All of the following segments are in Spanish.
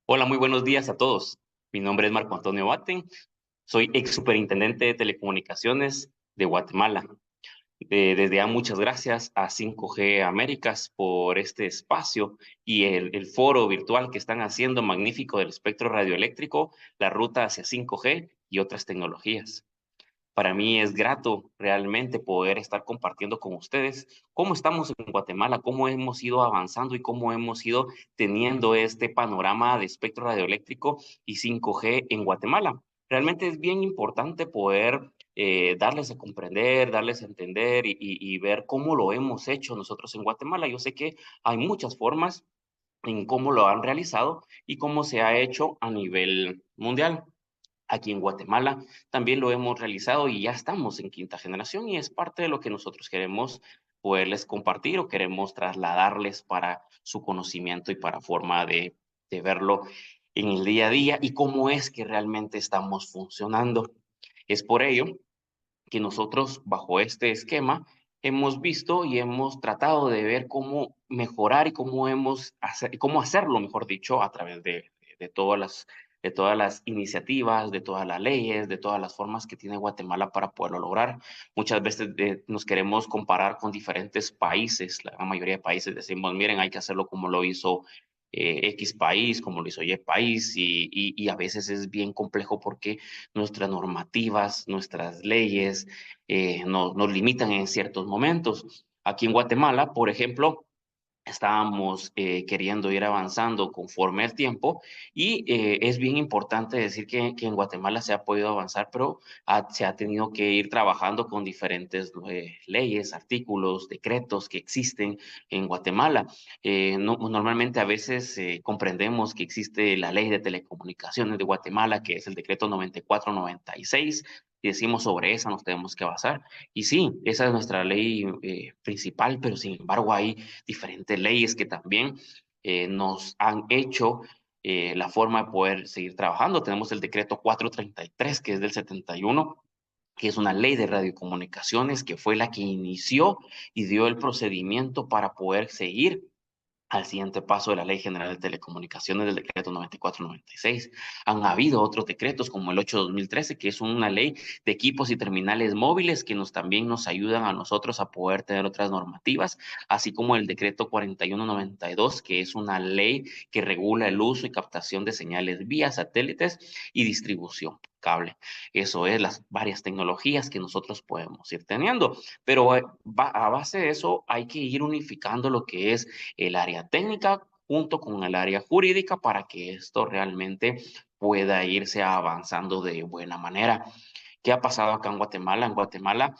Hola, muy buenos días a todos. Mi nombre es Marco Antonio Batten. Soy ex superintendente de telecomunicaciones de Guatemala. Desde ya muchas gracias a 5G Américas por este espacio y el foro virtual que están haciendo magnífico del espectro radioeléctrico, la ruta hacia 5G y otras tecnologías. Para mí es grato realmente poder estar compartiendo con ustedes cómo estamos en Guatemala, cómo hemos ido avanzando y cómo hemos ido teniendo este panorama de espectro radioeléctrico y 5G en Guatemala. Realmente es bien importante poder darles a comprender, darles a entender y ver cómo lo hemos hecho nosotros en Guatemala. Yo sé que hay muchas formas en cómo lo han realizado y cómo se ha hecho a nivel mundial. Aquí en Guatemala también lo hemos realizado y ya estamos en quinta generación y es parte de lo que nosotros queremos poderles compartir o queremos trasladarles para su conocimiento y para forma de verlo en el día a día y cómo es que realmente estamos funcionando. Es por ello que nosotros bajo este esquema hemos visto y hemos tratado de ver cómo mejorar y cómo hacerlo, mejor dicho, a través de de todas las iniciativas, de todas las leyes, de todas las formas que tiene Guatemala para poderlo lograr. Muchas veces nos queremos comparar con diferentes países, la gran mayoría de países decimos, miren, hay que hacerlo como lo hizo X país, como lo hizo Y país, y a veces es bien complejo porque nuestras normativas, nuestras leyes nos limitan en ciertos momentos. Aquí en Guatemala, por ejemplo, estábamos queriendo ir avanzando conforme al tiempo y es bien importante decir que en Guatemala se ha podido avanzar, pero se ha tenido que ir trabajando con diferentes leyes, artículos, decretos que existen en Guatemala. Normalmente a veces comprendemos que existe la ley de telecomunicaciones de Guatemala, que es el decreto 9496, y decimos sobre esa nos tenemos que basar. Y sí, esa es nuestra ley principal, pero sin embargo hay diferentes leyes que también nos han hecho la forma de poder seguir trabajando. Tenemos el decreto 433, que es del 71, que es una ley de radiocomunicaciones, que fue la que inició y dio el procedimiento para poder seguir al siguiente paso de la Ley General de Telecomunicaciones del decreto 9496. Han habido otros decretos como el 8/2013, que es una ley de equipos y terminales móviles que también nos ayudan a nosotros a poder tener otras normativas, así como el decreto 4192, que es una ley que regula el uso y captación de señales vía satélites y distribución por cable. Eso es las varias tecnologías que nosotros podemos ir teniendo, pero a base de eso hay que ir unificando lo que es el área técnica junto con el área jurídica para que esto realmente pueda irse avanzando de buena manera. ¿Qué ha pasado acá en Guatemala? En Guatemala,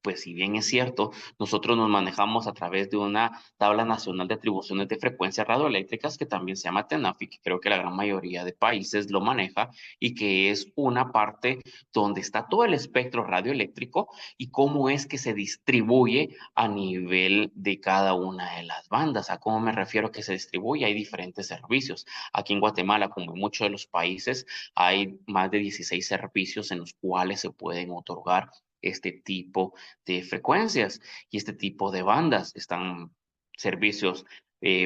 pues si bien es cierto, nosotros nos manejamos a través de una tabla nacional de atribuciones de frecuencias radioeléctricas que también se llama TENAFI, que creo que la gran mayoría de países lo maneja y que es una parte donde está todo el espectro radioeléctrico y cómo es que se distribuye a nivel de cada una de las bandas. ¿A cómo me refiero que se distribuye? Hay diferentes servicios. Aquí en Guatemala, como en muchos de los países, hay más de 16 servicios en los cuales se pueden otorgar este tipo de frecuencias y este tipo de bandas. Están servicios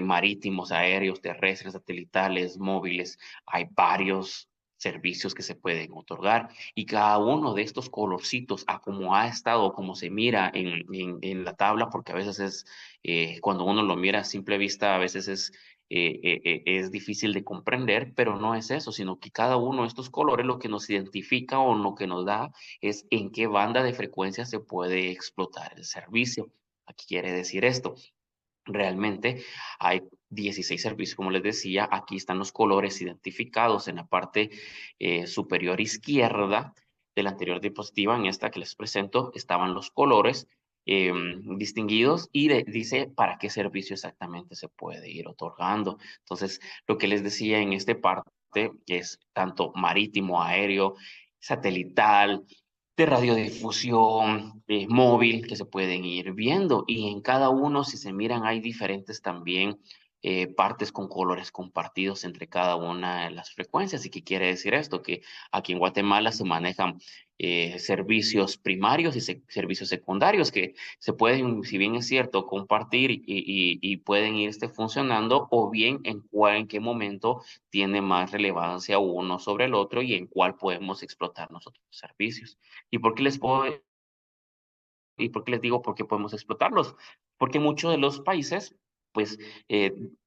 marítimos, aéreos, terrestres, satelitales, móviles. Hay varios servicios que se pueden otorgar y cada uno de estos colorcitos, a como ha estado, como se mira en la tabla, porque a veces es, cuando uno lo mira a simple vista, a veces es difícil de comprender, pero no es eso, sino que cada uno de estos colores lo que nos identifica o lo que nos da es en qué banda de frecuencia se puede explotar el servicio. Aquí quiere decir esto. Realmente hay 16 servicios, como les decía, aquí están los colores identificados en la parte superior izquierda de la anterior diapositiva. En esta que les presento estaban los colores distinguidos y dice para qué servicio exactamente se puede ir otorgando. Entonces, lo que les decía en esta parte es tanto marítimo, aéreo, satelital, de radiodifusión, de móvil, que se pueden ir viendo. Y en cada uno, si se miran, hay diferentes también partes con colores compartidos entre cada una de las frecuencias. ¿Y qué quiere decir esto? Que aquí en Guatemala se manejan servicios primarios y servicios secundarios que se pueden, si bien es cierto, compartir y pueden irse funcionando, o bien en qué momento tiene más relevancia uno sobre el otro y en cuál podemos explotar nosotros los servicios. ¿Y por qué les puedo ¿Y por qué les digo por qué podemos explotarlos? Porque muchos de los países, pues,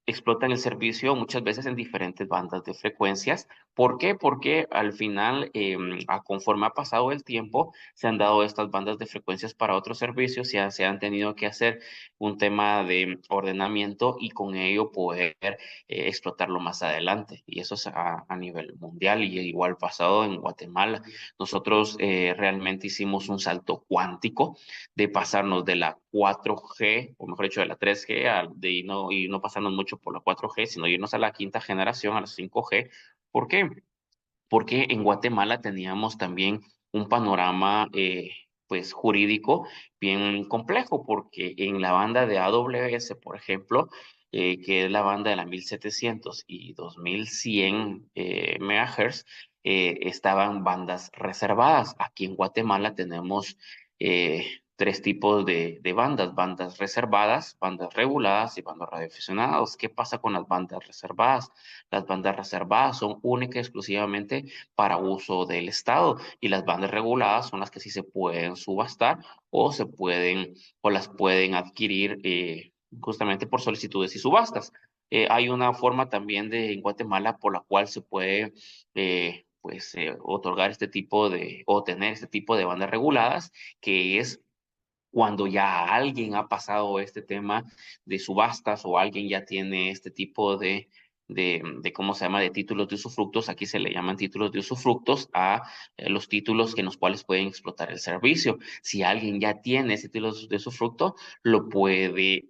explotan el servicio muchas veces en diferentes bandas de frecuencias. ¿Por qué? Porque al final, conforme ha pasado el tiempo, se han dado estas bandas de frecuencias para otros servicios, ya se han tenido que hacer un tema de ordenamiento y con ello poder explotarlo más adelante. Y eso es a nivel mundial y igual pasado en Guatemala. Nosotros realmente hicimos un salto cuántico de pasarnos de la 4G, o mejor dicho, de la 3G, y no pasarnos mucho por la 4G, sino irnos a la quinta generación, a la 5G. ¿Por qué? Porque en Guatemala teníamos también un panorama pues jurídico bien complejo, porque en la banda de AWS, por ejemplo, que es la banda de la 1700 y 2100 MHz, estaban bandas reservadas. Aquí en Guatemala tenemos tres tipos de bandas: bandas reservadas, bandas reguladas y bandas radioaficionadas. ¿Qué pasa con las bandas reservadas? Las bandas reservadas son únicas y exclusivamente para uso del Estado, y las bandas reguladas son las que sí se pueden subastar o o las pueden adquirir justamente por solicitudes y subastas. Hay una forma también en Guatemala por la cual se puede otorgar este tipo o tener este tipo de bandas reguladas, que es cuando ya alguien ha pasado este tema de subastas o alguien ya tiene este tipo ¿cómo se llama?, de títulos de usufructos. Aquí se le llaman títulos de usufructos a los títulos en los cuales pueden explotar el servicio. Si alguien ya tiene ese título de usufructo, lo puede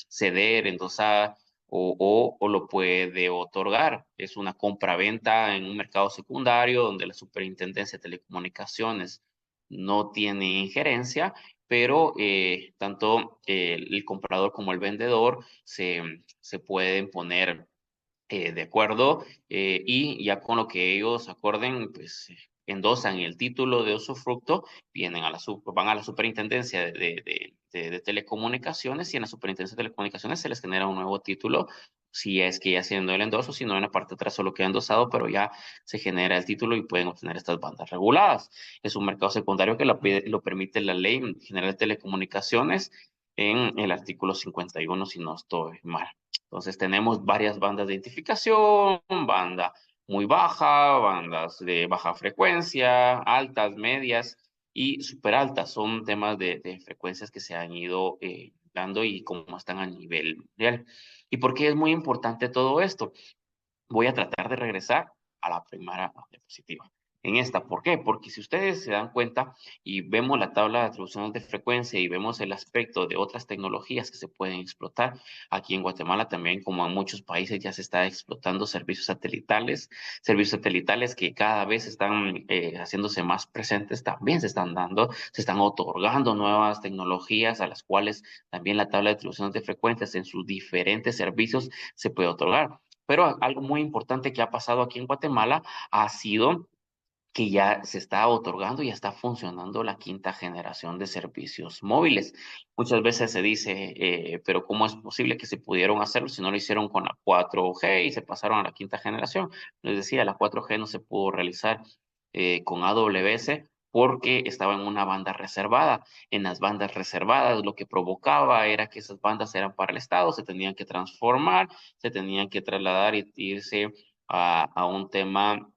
ceder, endosar o lo puede otorgar. Es una compra-venta en un mercado secundario donde la Superintendencia de Telecomunicaciones no tiene injerencia, pero tanto el comprador como el vendedor se pueden poner de acuerdo, y ya con lo que ellos acorden, pues endosan el título de usufructo, van a la superintendencia de telecomunicaciones, y en la superintendencia de telecomunicaciones se les genera un nuevo título, si es que ya haciendo el endoso, si no, en la parte de atrás solo queda endosado, pero ya se genera el título y pueden obtener estas bandas reguladas. Es un mercado secundario que lo permite la Ley General de Telecomunicaciones en el artículo 51, si no estoy mal. Entonces tenemos varias bandas de identificación: banda muy baja, bandas de baja frecuencia, altas, medias y súper altas. Son temas de frecuencias que se han ido dando y cómo están a nivel mundial. ¿Y por qué es muy importante todo esto? Voy a tratar de regresar a la primera diapositiva. En esta, ¿por qué? Porque si ustedes se dan cuenta y vemos la tabla de atribuciones de frecuencia y vemos el aspecto de otras tecnologías que se pueden explotar, aquí en Guatemala también, como en muchos países, ya se está explotando servicios satelitales que cada vez están haciéndose más presentes, también se están dando, se están otorgando nuevas tecnologías a las cuales también la tabla de atribuciones de frecuencias en sus diferentes servicios se puede otorgar. Pero algo muy importante que ha pasado aquí en Guatemala ha sido que ya se está otorgando y ya está funcionando la quinta generación de servicios móviles. Muchas veces se dice, pero ¿cómo es posible que se pudieron hacerlo si no lo hicieron con la 4G y se pasaron a la quinta generación? Les decía, la 4G no se pudo realizar con AWS porque estaba en una banda reservada. En las bandas reservadas lo que provocaba era que esas bandas eran para el Estado, se tenían que transformar, se tenían que trasladar y irse a un tema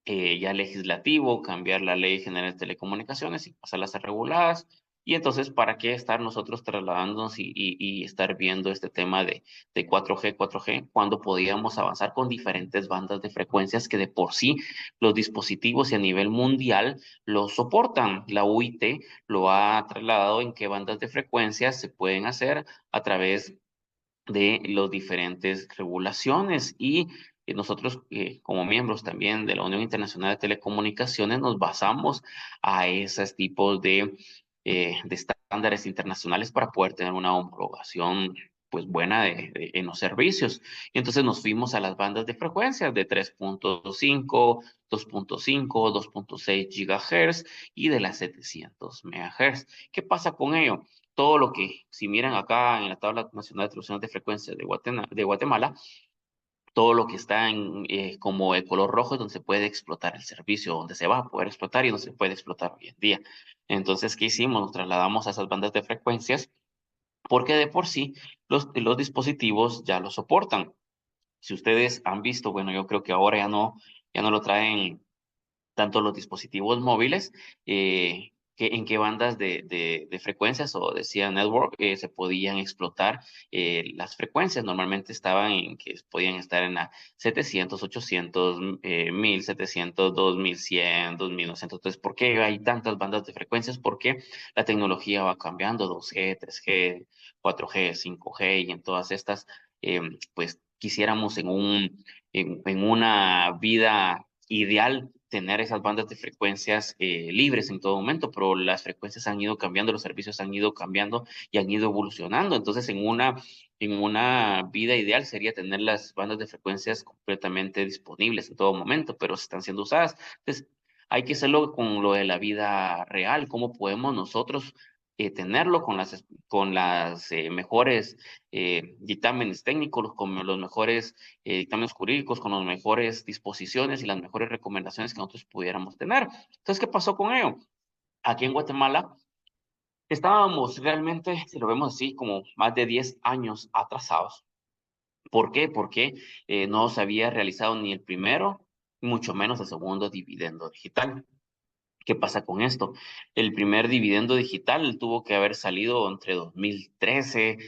ya legislativo, cambiar la Ley General de Telecomunicaciones y pasarlas a reguladas. Y entonces, ¿para qué estar nosotros trasladándonos y estar viendo este tema de 4G, cuando podíamos avanzar con diferentes bandas de frecuencias que de por sí los dispositivos y a nivel mundial lo soportan? La UIT lo ha trasladado en qué bandas de frecuencias se pueden hacer a través de las diferentes regulaciones, y nosotros como miembros también de la Unión Internacional de Telecomunicaciones nos basamos a esos tipos de estándares internacionales para poder tener una homologación pues buena en los servicios. Y entonces nos fuimos a las bandas de frecuencias de 3.5, 2.5, 2.6 GHz y de las 700 MHz. ¿Qué pasa con ello? Todo lo que, si miran acá en la tabla nacional de distribuciones de frecuencias de Guatemala, todo lo que está como el color rojo es donde se puede explotar el servicio, donde se va a poder explotar y no se puede explotar hoy en día. Entonces, ¿qué hicimos? Nos trasladamos a esas bandas de frecuencias porque de por sí los dispositivos ya lo soportan. Si ustedes han visto, bueno, yo creo que ahora ya no lo traen tanto los dispositivos móviles, en qué bandas de frecuencias o decía network se podían explotar las frecuencias. Normalmente estaban en que podían estar en la 700, 800, 1700, 2100, 2900. Entonces, ¿por qué hay tantas bandas de frecuencias? Porque la tecnología va cambiando, 2G, 3G, 4G, 5G y en todas estas, pues quisiéramos en una vida ideal tener esas bandas de frecuencias libres en todo momento, pero las frecuencias han ido cambiando, los servicios han ido cambiando y han ido evolucionando. Entonces, en una vida ideal sería tener las bandas de frecuencias completamente disponibles en todo momento, pero están siendo usadas. Entonces, hay que hacerlo con lo de la vida real, cómo podemos nosotros tenerlo con las mejores dictámenes técnicos, con los mejores dictámenes jurídicos, con las mejores disposiciones y las mejores recomendaciones que nosotros pudiéramos tener. Entonces, ¿qué pasó con ello? Aquí en Guatemala estábamos realmente, si lo vemos así, como más de 10 años atrasados. ¿Por qué? Porque no se había realizado ni el primero, mucho menos el segundo dividendo digital. ¿Qué pasa con esto? El primer dividendo digital tuvo que haber salido entre 2013,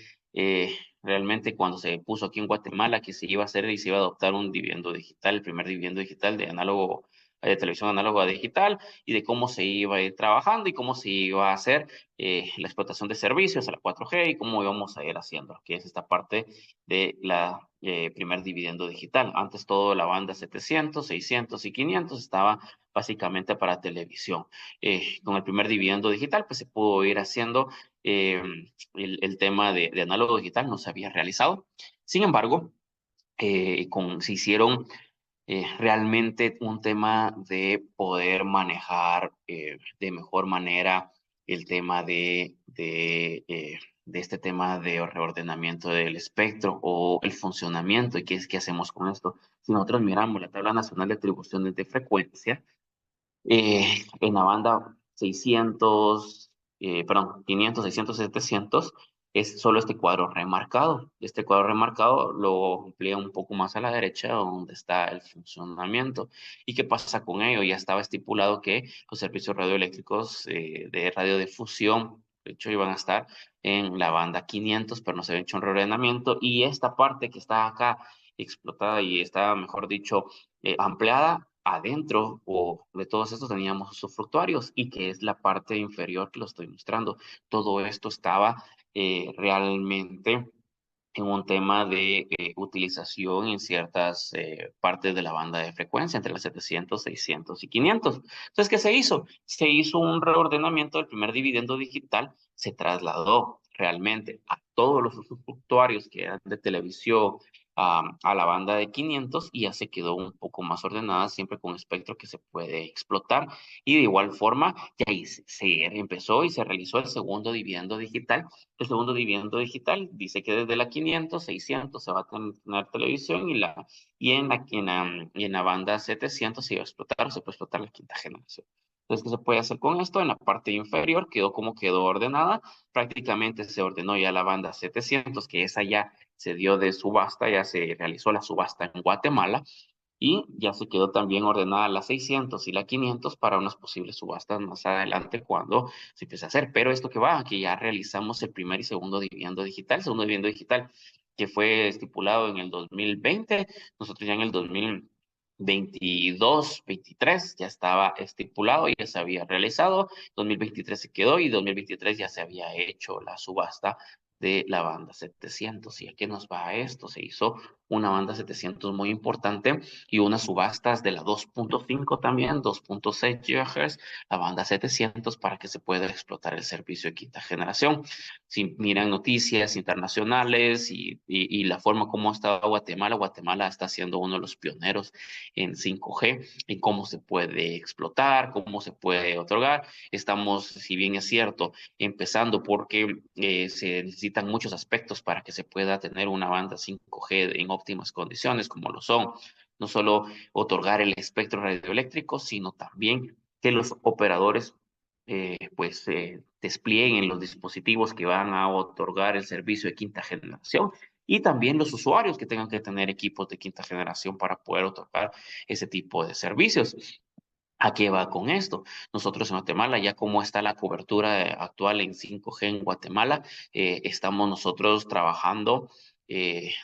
realmente cuando se puso aquí en Guatemala que se iba a hacer y se iba a adoptar un dividendo digital, el primer dividendo digital de análogo, de televisión análoga a digital, y de cómo se iba a ir trabajando y cómo se iba a hacer la explotación de servicios a la 4G y cómo íbamos a ir haciendo, que es esta parte de la primer dividendo digital. Antes todo la banda 700, 600 y 500 estaba básicamente para televisión. Con el primer dividendo digital, pues se pudo ir haciendo eh, el tema de análogo digital, no se había realizado. Sin embargo, se hicieron realmente un tema de poder manejar de mejor manera el tema de este tema de reordenamiento del espectro o el funcionamiento y qué hacemos con esto. Si nosotros miramos la tabla nacional de atribuciones de frecuencia, en la banda 600, perdón, 500, 600, 700, es solo este cuadro remarcado. Este cuadro remarcado lo amplía un poco más a la derecha, donde está el funcionamiento. ¿Y qué pasa con ello? Ya estaba estipulado que los servicios radioeléctricos de radiodifusión, de hecho, iban a estar en la banda 500, pero no se había hecho un reordenamiento. Y esta parte que está acá explotada y está, mejor dicho, ampliada, adentro o de todos estos teníamos usufructuarios y que es la parte inferior que lo estoy mostrando. Todo esto estaba realmente en un tema de utilización en ciertas partes de la banda de frecuencia, entre las 700, 600 y 500. Entonces, ¿qué se hizo? Se hizo un reordenamiento del primer dividendo digital, se trasladó realmente a todos los usufructuarios que eran de televisión, a la banda de 500 y ya se quedó un poco más ordenada, siempre con espectro que se puede explotar. Y de igual forma, ya ahí se empezó y se realizó el segundo dividendo digital. El segundo dividendo digital dice que desde la 500, 600 se va a tener televisión y en la banda 700 se va a explotar o se puede explotar la quinta generación. Entonces, ¿qué se puede hacer con esto? En la parte inferior quedó como quedó ordenada. Prácticamente se ordenó ya la banda 700, que esa ya se dio de subasta, ya se realizó la subasta en Guatemala y ya se quedó también ordenada la 600 y la 500 para unas posibles subastas más adelante cuando se empiece a hacer. Pero esto que va, que ya realizamos el primer y segundo dividendo digital que fue estipulado en el 2020, nosotros ya en el 2022, 23 ya estaba estipulado, ya se había realizado, 2023 se quedó y 2023 ya se había hecho la subasta de la banda 700. ¿Y a qué nos va a esto? Se hizo una banda 700 muy importante y unas subastas de la 2.5 también, 2.6 GHz, la banda 700 para que se pueda explotar el servicio de quinta generación. Si miran noticias internacionales y la forma como está Guatemala, Guatemala está siendo uno de los pioneros en 5G, en cómo se puede explotar, cómo se puede otorgar. Estamos, si bien es cierto, empezando porque se necesitan muchos aspectos para que se pueda tener una banda 5G en óptimas condiciones, como lo son no solo otorgar el espectro radioeléctrico, sino también que los operadores desplieguen los dispositivos que van a otorgar el servicio de quinta generación y también los usuarios que tengan que tener equipos de quinta generación para poder otorgar ese tipo de servicios. ¿A qué va con esto? Nosotros en Guatemala, ya como está la cobertura actual en 5G en Guatemala, estamos nosotros trabajando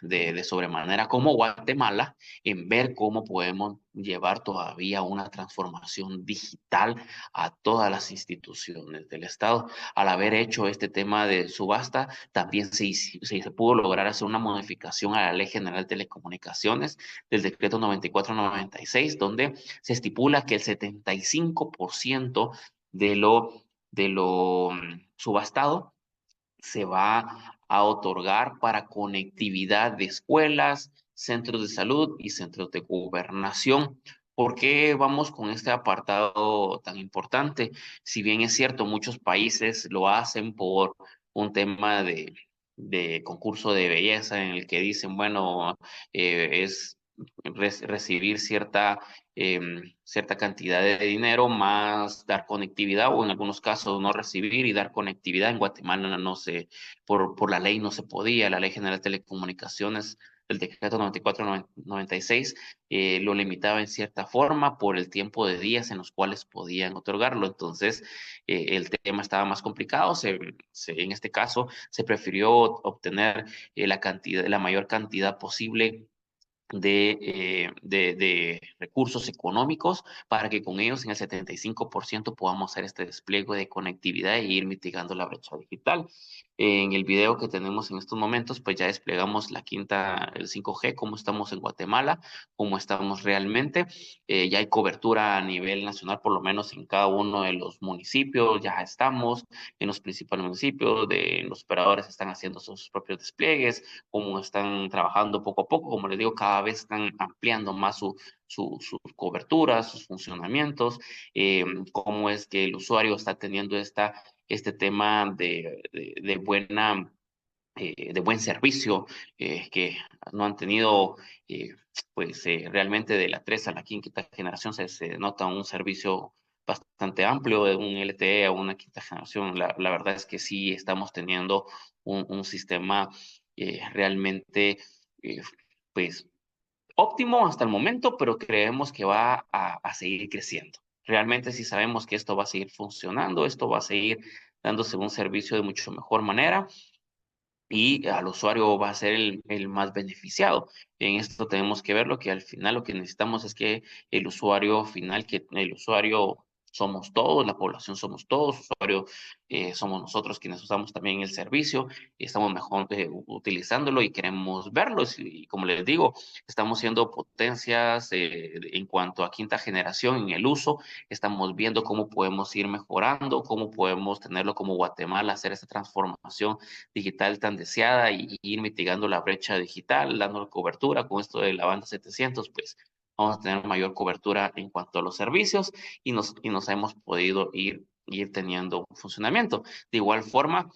de sobremanera como Guatemala en ver cómo podemos llevar todavía una transformación digital a todas las instituciones del Estado. Al haber hecho este tema de subasta, también se pudo lograr hacer una modificación a la Ley General de Telecomunicaciones del decreto 94-96, donde se estipula que el 75% de lo subastado se va a otorgar para conectividad de escuelas, centros de salud y centros de gobernación. ¿Por qué vamos con este apartado tan importante? Si bien es cierto, muchos países lo hacen por un tema de concurso de belleza en el que dicen, bueno, es recibir cierta cantidad de dinero más dar conectividad o en algunos casos no recibir y dar conectividad. En Guatemala no se, por la ley no se podía, la Ley General de Telecomunicaciones, el decreto 94-96 lo limitaba en cierta forma por el tiempo de días en los cuales podían otorgarlo. Entonces, el tema estaba más complicado. En este caso, se prefirió obtener la mayor cantidad posible de recursos económicos para que con ellos en el 75% podamos hacer este despliegue de conectividad e ir mitigando la brecha digital. En el video que tenemos en estos momentos, pues ya desplegamos el 5G, cómo estamos en Guatemala, cómo estamos realmente. Ya hay cobertura a nivel nacional, por lo menos en cada uno de los municipios, ya estamos en los principales municipios, los operadores están haciendo sus propios despliegues, cómo están trabajando poco a poco, como les digo, cada vez están ampliando más sus coberturas, sus funcionamientos, cómo es que el usuario está teniendo este tema de buen servicio, que no han tenido, realmente de la 3 a la quinta generación se nota un servicio bastante amplio, de un LTE a una quinta generación. La verdad es que sí estamos teniendo un sistema realmente, eh, pues, óptimo hasta el momento, pero creemos que va a seguir creciendo. Realmente si sabemos que esto va a seguir funcionando, esto va a seguir dándose un servicio de mucho mejor manera y al usuario va a ser el más beneficiado. En esto tenemos que ver lo que al final lo que necesitamos es que el usuario final, que el usuario somos todos, la población somos todos, usuario somos nosotros quienes usamos también el servicio y estamos mejor utilizándolo y queremos verlo. Y como les digo, estamos siendo potencias en cuanto a quinta generación en el uso, estamos viendo cómo podemos ir mejorando, cómo podemos tenerlo como Guatemala, hacer esta transformación digital tan deseada y ir mitigando la brecha digital, dando cobertura con esto de la banda 700, pues vamos a tener mayor cobertura en cuanto a los servicios y nos hemos podido ir teniendo un funcionamiento. De igual forma,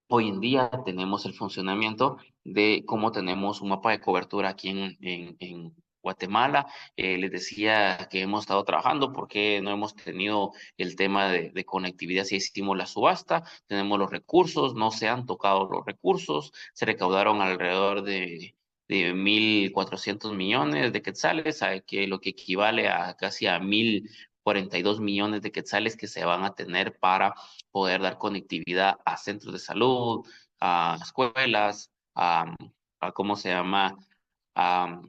hoy en día tenemos el funcionamiento de cómo tenemos un mapa de cobertura aquí en Guatemala. Les decía que hemos estado trabajando porque no hemos tenido el tema de conectividad. Si hicimos la subasta, tenemos los recursos, no se han tocado los recursos, se recaudaron alrededor de 1.400 millones de quetzales, lo que equivale a casi a 1.042 millones de quetzales que se van a tener para poder dar conectividad a centros de salud, a escuelas, ¿cómo se llama?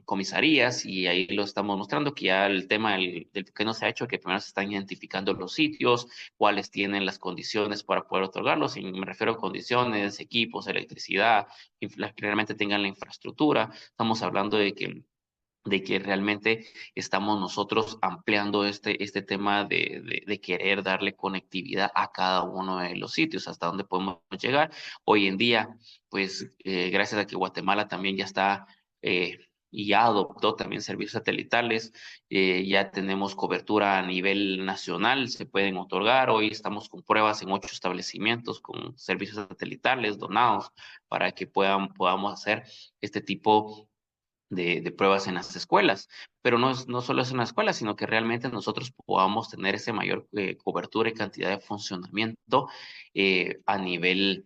comisarías, y ahí lo estamos mostrando que ya el tema del que no se ha hecho, que primero se están identificando los sitios, cuáles tienen las condiciones para poder otorgarlos, y me refiero a condiciones, equipos, electricidad, que realmente tengan la infraestructura. Estamos hablando de que realmente estamos nosotros ampliando este tema de querer darle conectividad a cada uno de los sitios, hasta dónde podemos llegar. Hoy en día, pues gracias a que Guatemala también ya está y ya adoptó también servicios satelitales, ya tenemos cobertura a nivel nacional, se pueden otorgar. Hoy estamos con pruebas en 8 establecimientos con servicios satelitales donados para que podamos hacer este tipo de pruebas en las escuelas, pero no solo es en las escuelas, sino que realmente nosotros podamos tener esa mayor cobertura y cantidad de funcionamiento a nivel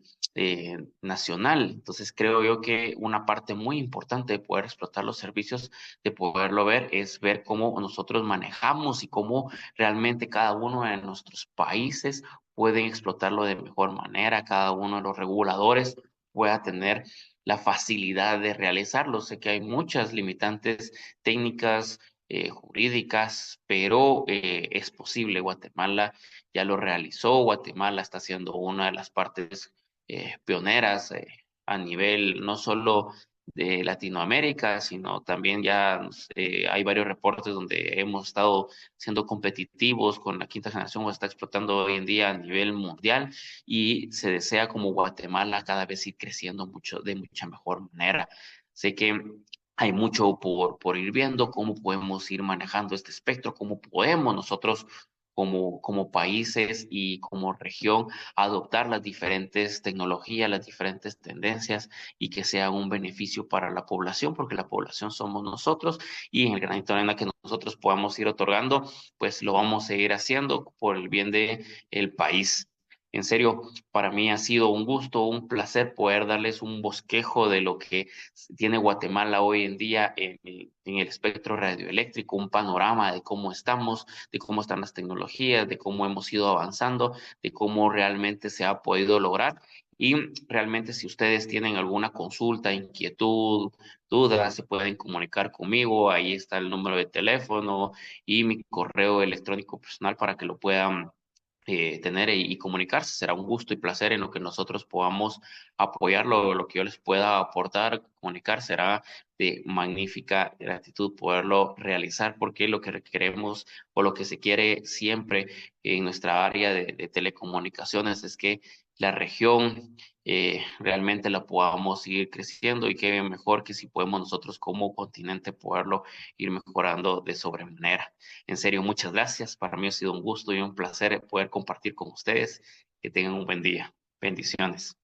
nacional. Entonces creo yo que una parte muy importante de poder explotar los servicios, de poderlo ver, es ver cómo nosotros manejamos y cómo realmente cada uno de nuestros países pueden explotarlo de mejor manera, cada uno de los reguladores pueda tener la facilidad de realizarlo. Sé que hay muchas limitantes técnicas, jurídicas, pero es posible. Guatemala ya lo realizó. Guatemala está siendo una de las partes pioneras a nivel no solo de Latinoamérica, sino también ya hay varios reportes donde hemos estado siendo competitivos con la quinta generación, o está explotando hoy en día a nivel mundial, y se desea como Guatemala cada vez ir creciendo mucho, de mucha mejor manera. Sé que hay mucho por ir viendo, cómo podemos ir manejando este espectro, cómo podemos nosotros como países y como región adoptar las diferentes tecnologías, las diferentes tendencias, y que sea un beneficio para la población, porque la población somos nosotros, y en el granito de arena que nosotros podamos ir otorgando, pues lo vamos a seguir haciendo por el bien de el país. En serio, para mí ha sido un gusto, un placer poder darles un bosquejo de lo que tiene Guatemala hoy en día en el espectro radioeléctrico, un panorama de cómo estamos, de cómo están las tecnologías, de cómo hemos ido avanzando, de cómo realmente se ha podido lograr. Y realmente si ustedes tienen alguna consulta, inquietud, dudas, se pueden comunicar conmigo. Ahí está el número de teléfono y mi correo electrónico personal para que lo puedan tener y comunicarse. Será un gusto y placer en lo que nosotros podamos apoyarlo, lo que yo les pueda aportar, comunicar, será de magnífica gratitud poderlo realizar, porque lo que queremos o lo que se quiere siempre en nuestra área de telecomunicaciones es que la región realmente la podamos seguir creciendo, y qué mejor que si podemos nosotros como continente poderlo ir mejorando de sobremanera. En serio, muchas gracias. Para mí ha sido un gusto y un placer poder compartir con ustedes. Que tengan un buen día. Bendiciones.